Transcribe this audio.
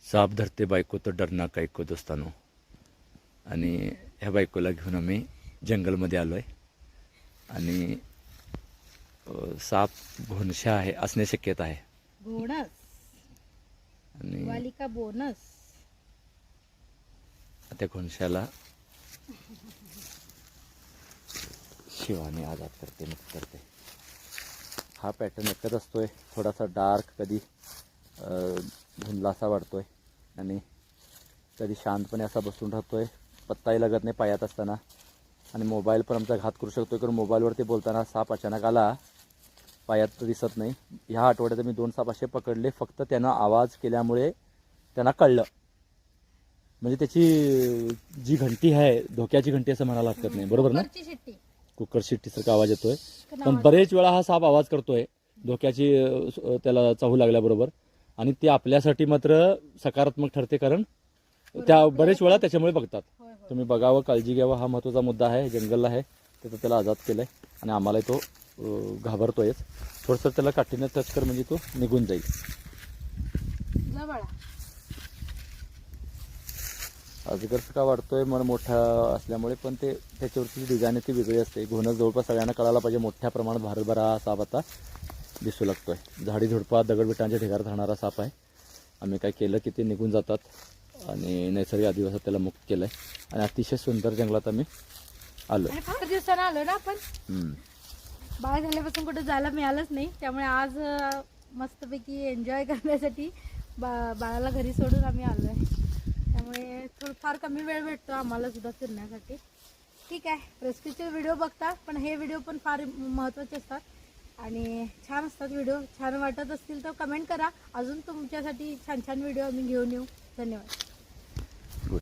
साप धरते बायको तो डरना कायको दोस्तानो. आणि ह्या बायकोला घेऊन आम्ही जंगलमध्ये आलो आहे. आणि साप घोणशा आहे असणे शक्यता आहे. बोनस आणि वालिका बोनस. त्या घोणशाला शिवाने आजाद करते, मुक्त करते. हा पॅटर्न एकच असतोय, थोडासा डार्क, कधी धुंदला असा वाटतोय आणि कधी शांतपणे असा बसून राहतोय. पत्ताही लागत नाही पायात असताना. आणि मोबाईल पण आमचा घात करू शकतो, कारण मोबाईलवरती बोलताना साप अचानक आला, पायात तर दिसत नाही. ह्या आठवड्यात मी 2 साप असे पकडले, फक्त त्यांना आवाज केल्यामुळे त्यांना कळलं. म्हणजे त्याची जी घंटी आहे, धोक्याची घंटी असं म्हणायला हरकत नाही, बरोबर ना? कुकर शिट्टीसारखा आवाज येतोय. पण बरेच वेळा हा साप आवाज करतोय धोक्याची, त्याला चाहू लागल्याबरोबर. आणि ते आपल्यासाठी मात्र सकारात्मक ठरते, कारण त्या बरेच वेळा त्याच्यामुळे बघतात. तुम्ही बघावं, काळजी घ्यावं, हा महत्त्वाचा मुद्दा आहे. जंगल आहे त्याचा, त्याला आजाद केलंय आणि आम्हालाही तो घाबरतोयच. थोडंसं त्याला काठीनं टच कर, म्हणजे तो निघून जाईल. अजगरचं का वाढतोय, मन मोठा असल्यामुळे, पण ते त्याच्यावरची डिझाईन ती वेगळी असते. घोणस जवळपास सगळ्यांना कळायला पाहिजे. मोठ्या प्रमाणात भारभरा साप आता दिसू लागतोय. झाडी झुडपात दगडविटांच्या ढिगारात राहणारा साप आहे. आम्ही काय केलं की ते निघून जातात आणि नैसर्गिक आदिवासात त्याला मुक्त केलंय. आणि अतिशय सुंदर जंगलात आम्ही आलो. फार दिवसानं आलो ना आपण. बाळ झाल्यापासून कुठे जायला मिळालंच नाही, त्यामुळे आज मस्तपैकी एन्जॉय करण्यासाठी बाळाला घरी सोडून आम्ही आलोय. त्यामुळे फार कमी वेळ भेटतो आम्हाला सुद्धा फिरण्यासाठी. ठीक आहे, रेस्क्यूचे व्हिडिओ बघता, पण हे व्हिडिओ पण फार महत्त्वाचे असतात आणि छान असतात व्हिडिओ. छान वाटत असतील तर कमेंट करा. अजून तुमच्यासाठी छान छान व्हिडिओ आम्ही घेऊन येऊ. धन्यवाद.